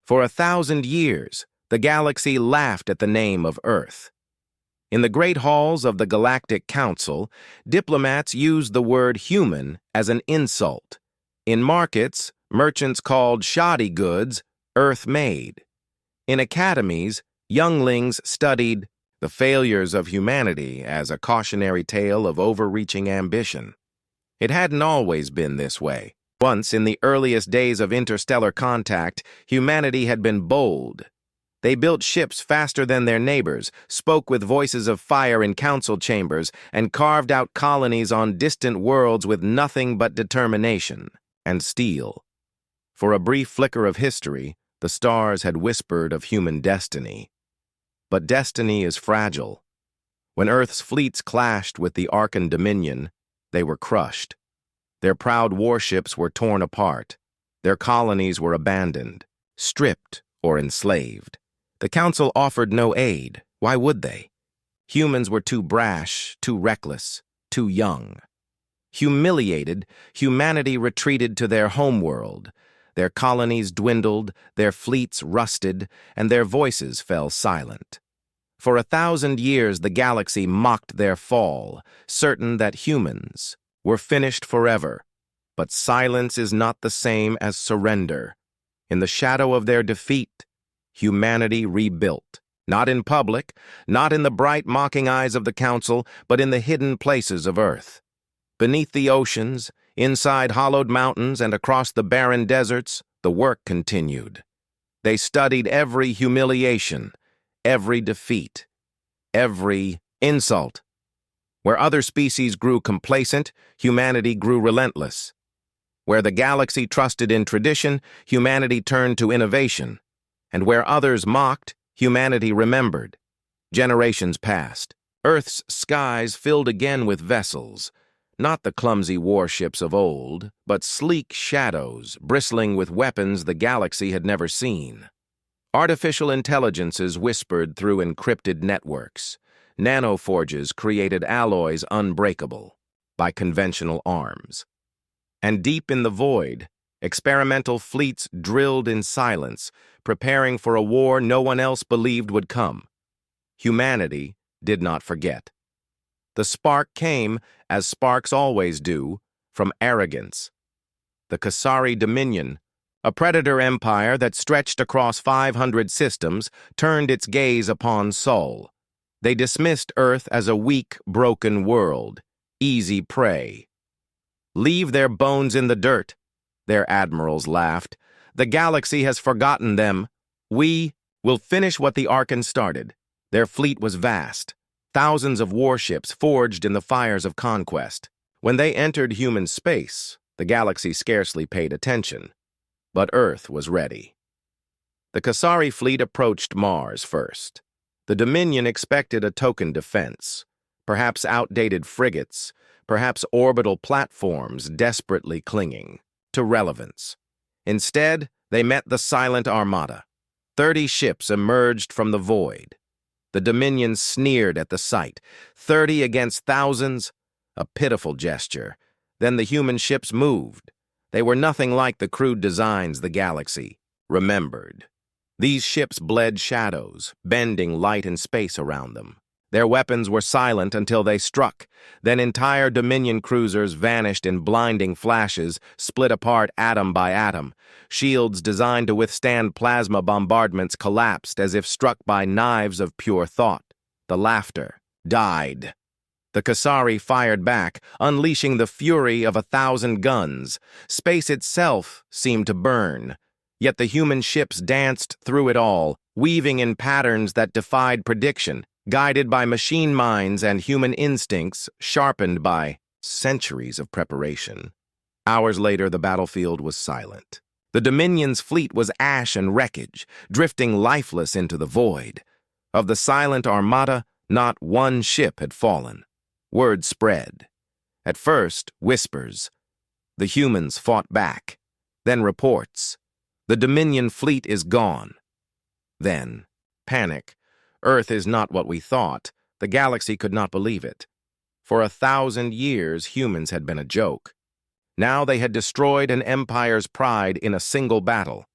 For 1,000 years, the galaxy laughed at the name of Earth. In the great halls of the Galactic Council, diplomats used the word human as an insult. In markets, merchants called shoddy goods Earth-made. In academies, younglings studied the failures of humanity as a cautionary tale of overreaching ambition. It hadn't always been this way. Once, in the earliest days of interstellar contact, humanity had been bold. They built ships faster than their neighbors, spoke with voices of fire in council chambers, and carved out colonies on distant worlds with nothing but determination and steel. For a brief flicker of history, the stars had whispered of human destiny. But destiny is fragile. When Earth's fleets clashed with the Arkan Dominion, they were crushed. Their proud warships were torn apart. Their colonies were abandoned, stripped, or enslaved. The Council offered no aid. Why would they? Humans were too brash, too reckless, too young. Humiliated, humanity retreated to their homeworld. Their colonies dwindled, their fleets rusted, and their voices fell silent. For 1,000 years the galaxy mocked their fall, certain that humans were finished forever. But silence is not the same as surrender. In the shadow of their defeat, humanity rebuilt, not in public, not in the bright mocking eyes of the Council, but in the hidden places of Earth. Beneath the oceans, inside hollowed mountains, and across the barren deserts, the work continued. They studied every humiliation, every defeat, every insult. Where other species grew complacent, humanity grew relentless. Where the galaxy trusted in tradition, humanity turned to innovation. And where others mocked, humanity remembered. Generations passed. Earth's skies filled again with vessels, not the clumsy warships of old, but sleek shadows bristling with weapons the galaxy had never seen. Artificial intelligences whispered through encrypted networks. Nanoforges created alloys unbreakable by conventional arms. And deep in the void, experimental fleets drilled in silence, preparing for a war no one else believed would come. Humanity did not forget. The spark came, as sparks always do, from arrogance. The Kasari Dominion, a predator empire that stretched across 500 systems, turned its gaze upon Sol. They dismissed Earth as a weak, broken world, easy prey. Leave their bones in the dirt, their admirals laughed. The galaxy has forgotten them. We will finish what the Arkan started. Their fleet was vast, thousands of warships forged in the fires of conquest. When they entered human space, the galaxy scarcely paid attention. But Earth was ready. The Kasari fleet approached Mars first. The Dominion expected a token defense, perhaps outdated frigates, perhaps orbital platforms desperately clinging to relevance. Instead, they met the silent armada. 30 ships emerged from the void. The Dominion sneered at the sight. 30 against thousands? A pitiful gesture. Then the human ships moved. They were nothing like the crude designs the galaxy remembered. These ships bled shadows, bending light and space around them. Their weapons were silent until they struck. Then entire Dominion cruisers vanished in blinding flashes, split apart atom by atom. Shields designed to withstand plasma bombardments collapsed as if struck by knives of pure thought. The laughter died. The Kasari fired back, unleashing the fury of 1,000 guns. Space itself seemed to burn. Yet the human ships danced through it all, weaving in patterns that defied prediction, guided by machine minds and human instincts, sharpened by centuries of preparation. Hours later, the battlefield was silent. The Dominion's fleet was ash and wreckage, drifting lifeless into the void. Of the silent armada, not one ship had fallen. Word spread. At first, whispers. The humans fought back. Then reports. The Dominion fleet is gone. Then, panic. Earth is not what we thought. The galaxy could not believe it. For 1,000 years, humans had been a joke. Now they had destroyed an empire's pride in a single battle.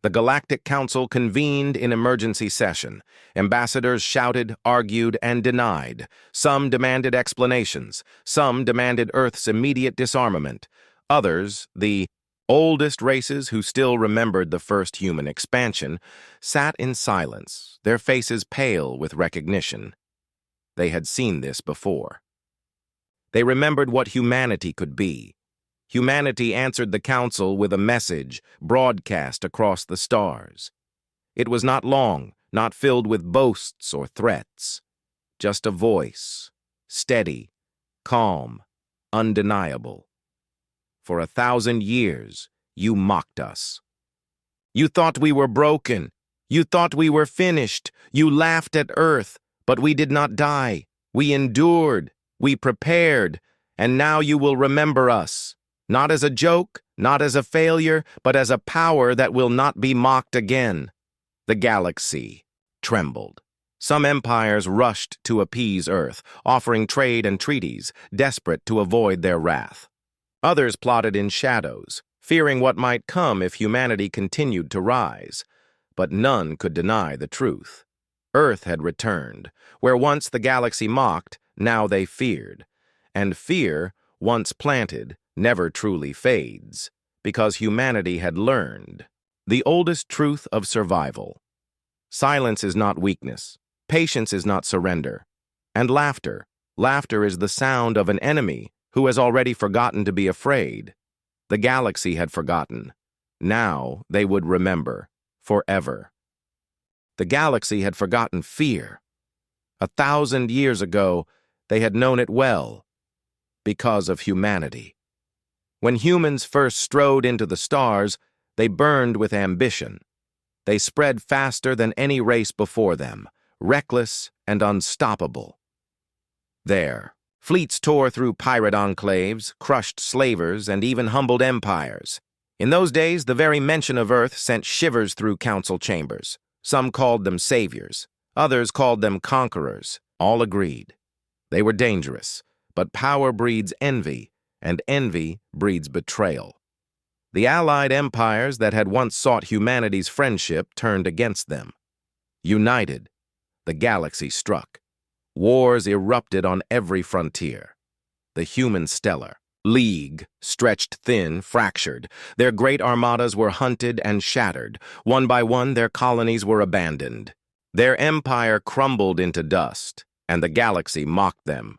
The Galactic Council convened in emergency session. Ambassadors shouted, argued, and denied. Some demanded explanations. Some demanded Earth's immediate disarmament. Others, the oldest races who still remembered the first human expansion, sat in silence, their faces pale with recognition. They had seen this before. They remembered what humanity could be. Humanity answered the council with a message broadcast across the stars. It was not long, not filled with boasts or threats. Just a voice, steady, calm, undeniable. For 1,000 years, you mocked us. You thought we were broken. You thought we were finished. You laughed at Earth, but we did not die. We endured. We prepared. And now you will remember us. Not as a joke, not as a failure, but as a power that will not be mocked again. The galaxy trembled. Some empires rushed to appease Earth, offering trade and treaties, desperate to avoid their wrath. Others plotted in shadows, fearing what might come if humanity continued to rise. But none could deny the truth. Earth had returned. Where once the galaxy mocked, now they feared. And fear, once planted, never truly fades, because humanity had learned the oldest truth of survival. Silence is not weakness, patience is not surrender, and laughter is the sound of an enemy who has already forgotten to be afraid. The galaxy had forgotten. Now they would remember, forever. The galaxy had forgotten fear. 1,000 years ago, they had known it well, because of humanity. When humans first strode into the stars, they burned with ambition. They spread faster than any race before them, reckless and unstoppable. There, fleets tore through pirate enclaves, crushed slavers, and even humbled empires. In those days, the very mention of Earth sent shivers through council chambers. Some called them saviors. Others called them conquerors. All agreed. They were dangerous, but power breeds envy, and envy breeds betrayal. The allied empires that had once sought humanity's friendship turned against them. United, the galaxy struck. Wars erupted on every frontier. The human stellar league stretched thin, fractured. Their great armadas were hunted and shattered. One by one, their colonies were abandoned. Their empire crumbled into dust, and the galaxy mocked them.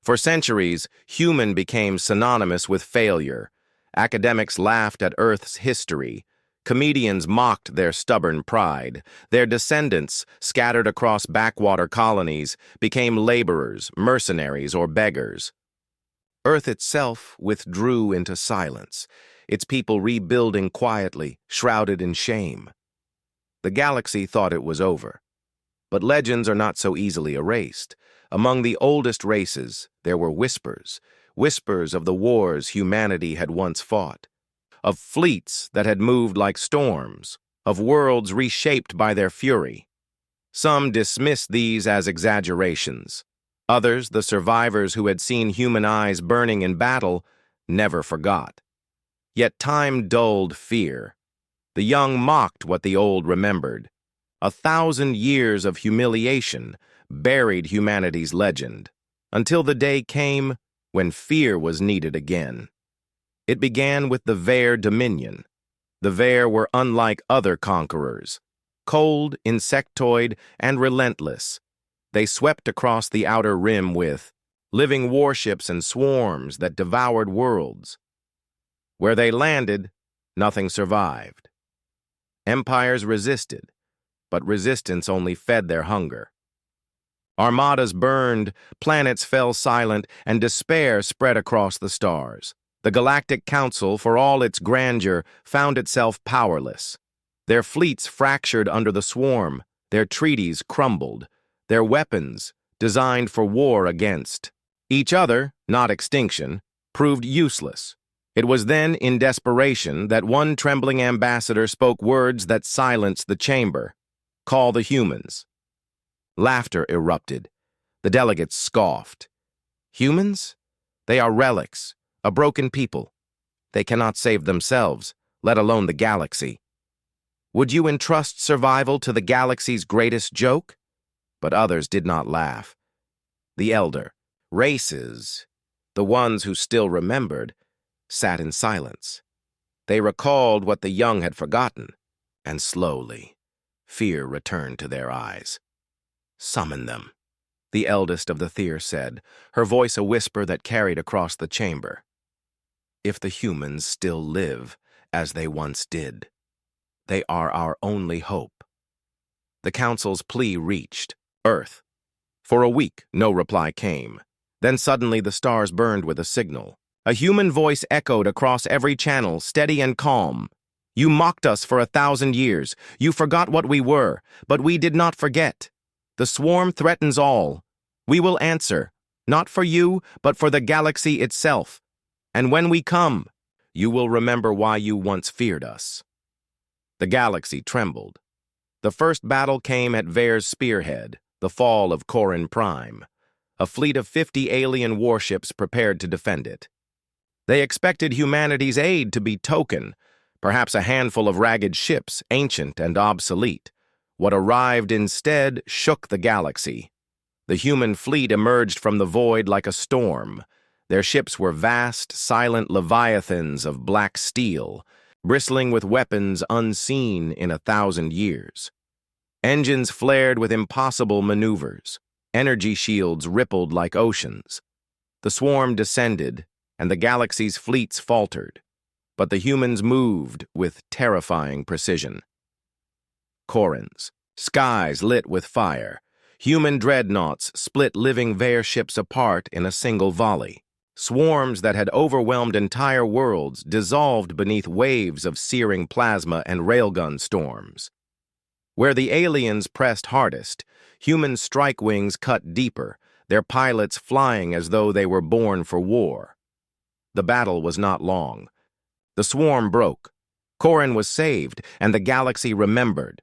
For centuries, human became synonymous with failure. Academics laughed at Earth's history. Comedians mocked their stubborn pride. Their descendants, scattered across backwater colonies, became laborers, mercenaries, or beggars. Earth itself withdrew into silence, its people rebuilding quietly, shrouded in shame. The galaxy thought it was over. But legends are not so easily erased. Among the oldest races, there were whispers of the wars humanity had once fought, of fleets that had moved like storms, of worlds reshaped by their fury. Some dismissed these as exaggerations. Others, the survivors who had seen human eyes burning in battle, never forgot. Yet time dulled fear. The young mocked what the old remembered. 1,000 years of humiliation buried humanity's legend, until the day came when fear was needed again. It began with the Vair Dominion. The Vair were unlike other conquerors. Cold, insectoid, and relentless, they swept across the outer rim with living warships and swarms that devoured worlds. Where they landed, nothing survived. Empires resisted, but resistance only fed their hunger. Armadas burned, planets fell silent, and despair spread across the stars. The Galactic Council, for all its grandeur, found itself powerless. Their fleets fractured under the swarm, their treaties crumbled, their weapons, designed for war against each other, not extinction, proved useless. It was then, in desperation, that one trembling ambassador spoke words that silenced the chamber. "Call the humans." Laughter erupted. The delegates scoffed. Humans? They are relics, a broken people. They cannot save themselves, let alone the galaxy. Would you entrust survival to the galaxy's greatest joke? But others did not laugh. The elder, races, the ones who still remembered, sat in silence. They recalled what the young had forgotten, and slowly, fear returned to their eyes. "Summon them," the eldest of the Thyr said, her voice a whisper that carried across the chamber. "If the humans still live as they once did, they are our only hope." The council's plea reached Earth. For a week, no reply came. Then suddenly the stars burned with a signal. A human voice echoed across every channel, steady and calm. "You mocked us for 1,000 years. You forgot what we were, but we did not forget. The swarm threatens all. We will answer, not for you, but for the galaxy itself. And when we come, you will remember why you once feared us." The galaxy trembled. The first battle came at Vare's spearhead, the fall of Corin Prime. A fleet of 50 alien warships prepared to defend it. They expected humanity's aid to be token, perhaps a handful of ragged ships, ancient and obsolete. What arrived instead shook the galaxy. The human fleet emerged from the void like a storm. Their ships were vast, silent leviathans of black steel, bristling with weapons unseen in 1,000 years. Engines flared with impossible maneuvers. Energy shields rippled like oceans. The swarm descended, and the galaxy's fleets faltered. But the humans moved with terrifying precision. Corins, skies lit with fire. Human dreadnoughts split living Vare ships apart in a single volley. Swarms that had overwhelmed entire worlds dissolved beneath waves of searing plasma and railgun storms. Where the aliens pressed hardest, human strike wings cut deeper, their pilots flying as though they were born for war. The battle was not long. The swarm broke. Corin was saved, and the galaxy remembered.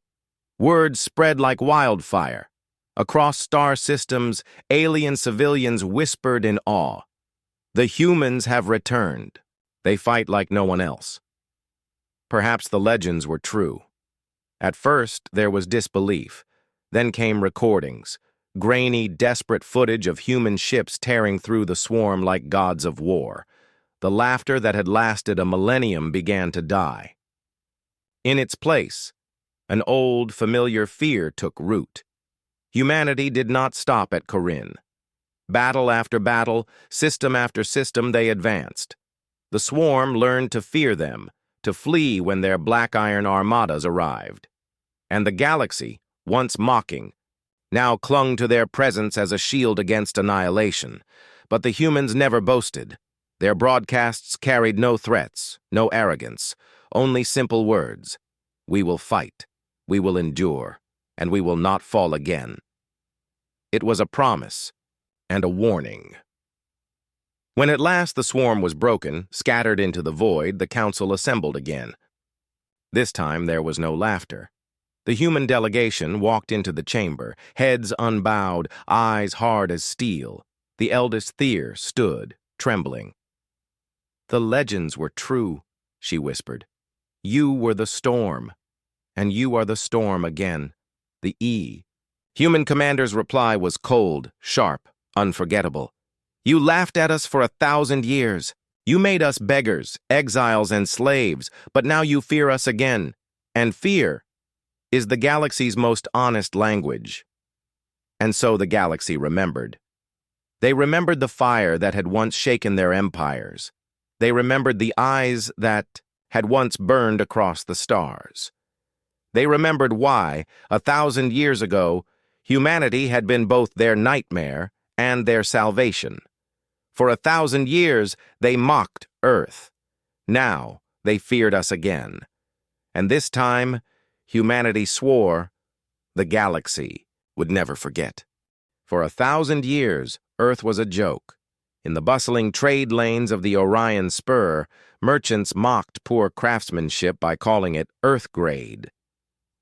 Words spread like wildfire. Across star systems, alien civilians whispered in awe. "The humans have returned. They fight like no one else." Perhaps the legends were true. At first, there was disbelief. Then came recordings, grainy, desperate footage of human ships tearing through the swarm like gods of war. The laughter that had lasted a millennium began to die. In its place, an old, familiar fear took root. Humanity did not stop at Corinne. Battle after battle, system after system, they advanced. The swarm learned to fear them, to flee when their black iron armadas arrived. And the galaxy, once mocking, now clung to their presence as a shield against annihilation. But the humans never boasted. Their broadcasts carried no threats, no arrogance, only simple words. "We will fight, we will endure, and we will not fall again." It was a promise and a warning. When at last the swarm was broken, scattered into the void, the council assembled again. This time there was no laughter. The human delegation walked into the chamber, heads unbowed, eyes hard as steel. The eldest Thyr stood, trembling. "The legends were true," she whispered. "You were the storm, and you are the storm again, the E." Human commander's reply was cold, sharp, unforgettable. "You laughed at us for 1,000 years. You made us beggars, exiles, and slaves, but now you fear us again. And fear is the galaxy's most honest language." And so the galaxy remembered. They remembered the fire that had once shaken their empires. They remembered the eyes that had once burned across the stars. They remembered why, 1,000 years ago, humanity had been both their nightmare and their salvation. For 1,000 years, they mocked Earth. Now, they feared us again. And this time, humanity swore the galaxy would never forget. For 1,000 years, Earth was a joke. In the bustling trade lanes of the Orion Spur, merchants mocked poor craftsmanship by calling it Earth grade.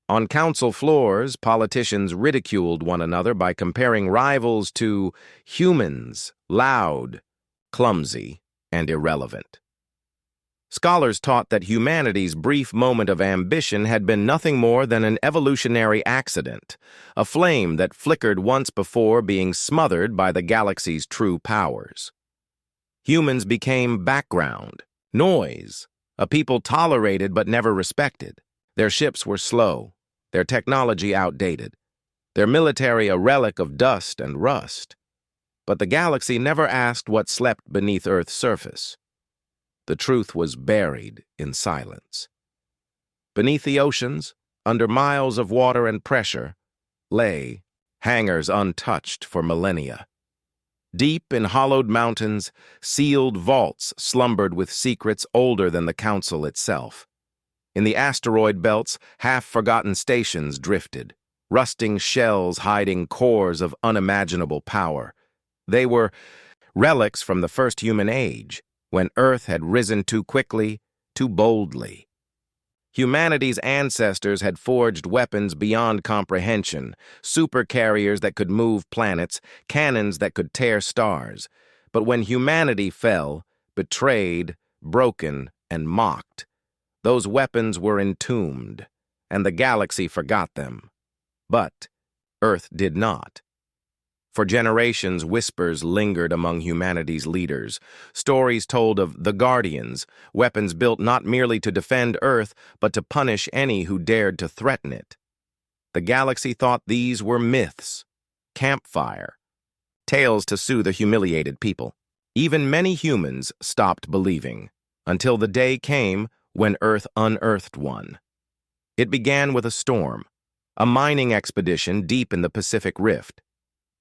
On council floors, politicians ridiculed one another by comparing rivals to humans, loud, clumsy, and irrelevant. Scholars taught that humanity's brief moment of ambition had been nothing more than an evolutionary accident, a flame that flickered once before being smothered by the galaxy's true powers. Humans became background, noise, a people tolerated but never respected. Their ships were slow, their technology outdated, their military a relic of dust and rust. But the galaxy never asked what slept beneath Earth's surface. The truth was buried in silence. Beneath the oceans, under miles of water and pressure, lay hangars untouched for millennia. Deep in hollowed mountains, sealed vaults slumbered with secrets older than the Council itself. In the asteroid belts, half-forgotten stations drifted, rusting shells hiding cores of unimaginable power. They were relics from the first human age, when Earth had risen too quickly, too boldly. Humanity's ancestors had forged weapons beyond comprehension, supercarriers that could move planets, cannons that could tear stars. But when humanity fell, betrayed, broken, and mocked, those weapons were entombed, and the galaxy forgot them. But Earth did not. For generations, whispers lingered among humanity's leaders, stories told of the Guardians, weapons built not merely to defend Earth, but to punish any who dared to threaten it. The galaxy thought these were myths, campfire, tales to soothe a humiliated people. Even many humans stopped believing, until the day came when Earth unearthed one. It began with a storm, a mining expedition deep in the Pacific Rift.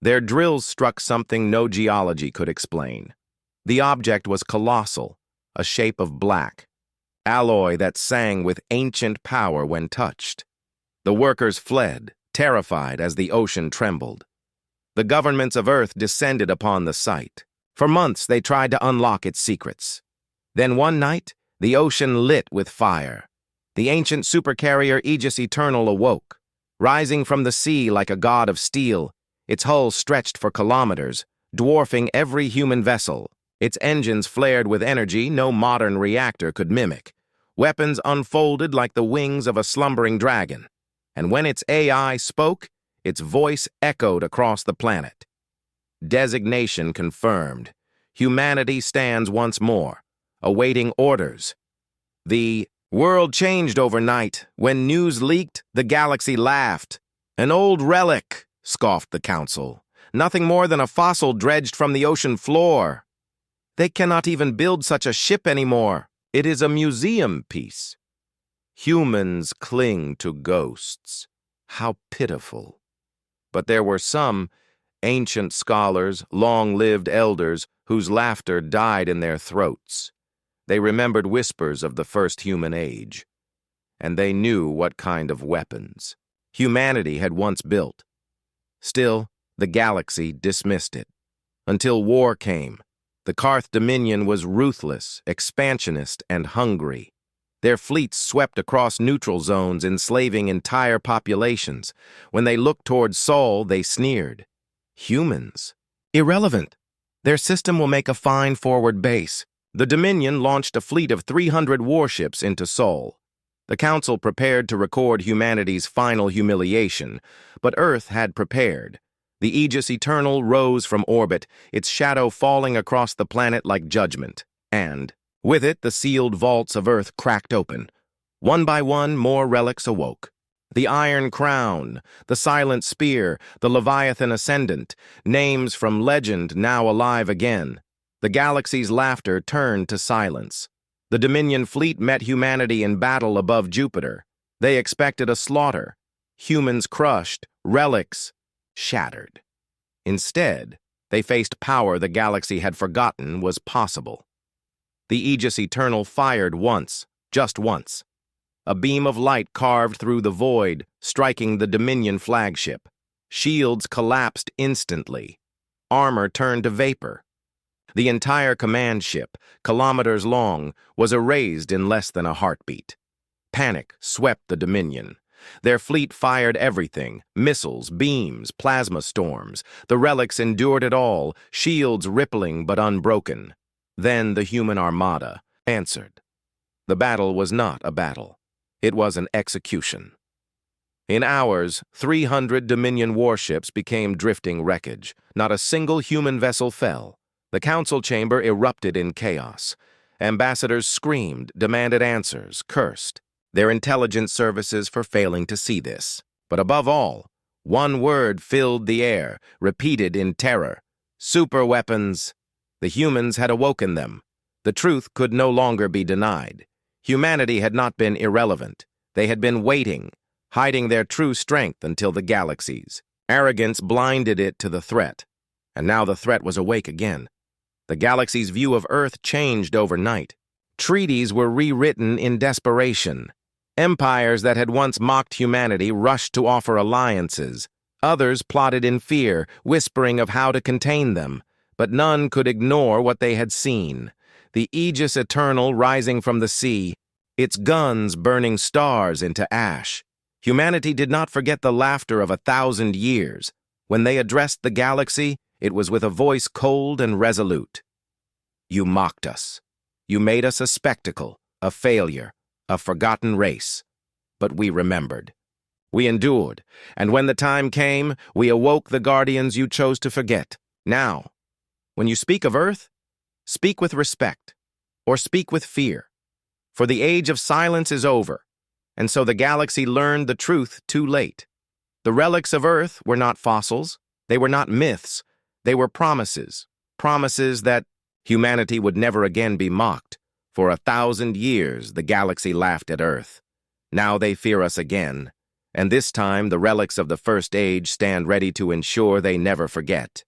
Their drills struck something no geology could explain. The object was colossal, a shape of black, alloy that sang with ancient power when touched. The workers fled, terrified as the ocean trembled. The governments of Earth descended upon the site. For months they tried to unlock its secrets. Then one night, the ocean lit with fire. The ancient supercarrier Aegis Eternal awoke, rising from the sea like a god of steel. Its hull stretched for kilometers, dwarfing every human vessel. Its engines flared with energy no modern reactor could mimic. Weapons unfolded like the wings of a slumbering dragon. And when its AI spoke, its voice echoed across the planet. Designation confirmed. Humanity stands once more, awaiting orders. The world changed overnight. When news leaked, the galaxy laughed. An old relic, scoffed the Council. Nothing more than a fossil dredged from the ocean floor. They cannot even build such a ship anymore. It is a museum piece. Humans cling to ghosts. How pitiful. But there were some ancient scholars, long-lived elders, whose laughter died in their throats. They remembered whispers of the first human age. And they knew what kind of weapons humanity had once built. Still, the galaxy dismissed it. Until war came. The Karth Dominion was ruthless, expansionist, and hungry. Their fleets swept across neutral zones, enslaving entire populations. When they looked toward Sol, they sneered. Humans? Irrelevant. Their system will make a fine forward base. The Dominion launched a fleet of 300 warships into Sol. The Council prepared to record humanity's final humiliation, but Earth had prepared. The Aegis Eternal rose from orbit, its shadow falling across the planet like judgment. And, with it, the sealed vaults of Earth cracked open. One by one, more relics awoke. The Iron Crown, the Silent Spear, the Leviathan Ascendant, names from legend now alive again. The galaxy's laughter turned to silence. The Dominion fleet met humanity in battle above Jupiter. They expected a slaughter. Humans crushed, relics shattered. Instead, they faced power the galaxy had forgotten was possible. The Aegis Eternal fired once, just once. A beam of light carved through the void, striking the Dominion flagship. Shields collapsed instantly. Armor turned to vapor. The entire command ship, kilometers long, was erased in less than a heartbeat. Panic swept the Dominion. Their fleet fired everything, missiles, beams, plasma storms. The relics endured it all, shields rippling but unbroken. Then the human armada answered. The battle was not a battle. It was an execution. In hours, 300 Dominion warships became drifting wreckage. Not a single human vessel fell. The council chamber erupted in chaos. Ambassadors screamed, demanded answers, cursed their intelligence services for failing to see this. But above all, one word filled the air, repeated in terror: superweapons. The humans had awoken them. The truth could no longer be denied. Humanity had not been irrelevant. They had been waiting, hiding their true strength until the galaxies. Arrogance blinded it to the threat. And now the threat was awake again. The galaxy's view of Earth changed overnight. Treaties were rewritten in desperation. Empires that had once mocked humanity rushed to offer alliances. Others plotted in fear, whispering of how to contain them. But none could ignore what they had seen. The Aegis Eternal rising from the sea, its guns burning stars into ash. Humanity did not forget the laughter of 1,000 years. When they addressed the galaxy, it was with a voice cold and resolute. You mocked us. You made us a spectacle, a failure, a forgotten race. But we remembered. We endured, and when the time came, we awoke the guardians you chose to forget. Now, when you speak of Earth, speak with respect, or speak with fear. For the age of silence is over, and so the galaxy learned the truth too late. The relics of Earth were not fossils, they were not myths, they were promises. Promises that humanity would never again be mocked. For 1,000 years, the galaxy laughed at Earth. Now they fear us again, and this time the relics of the First Age stand ready to ensure they never forget.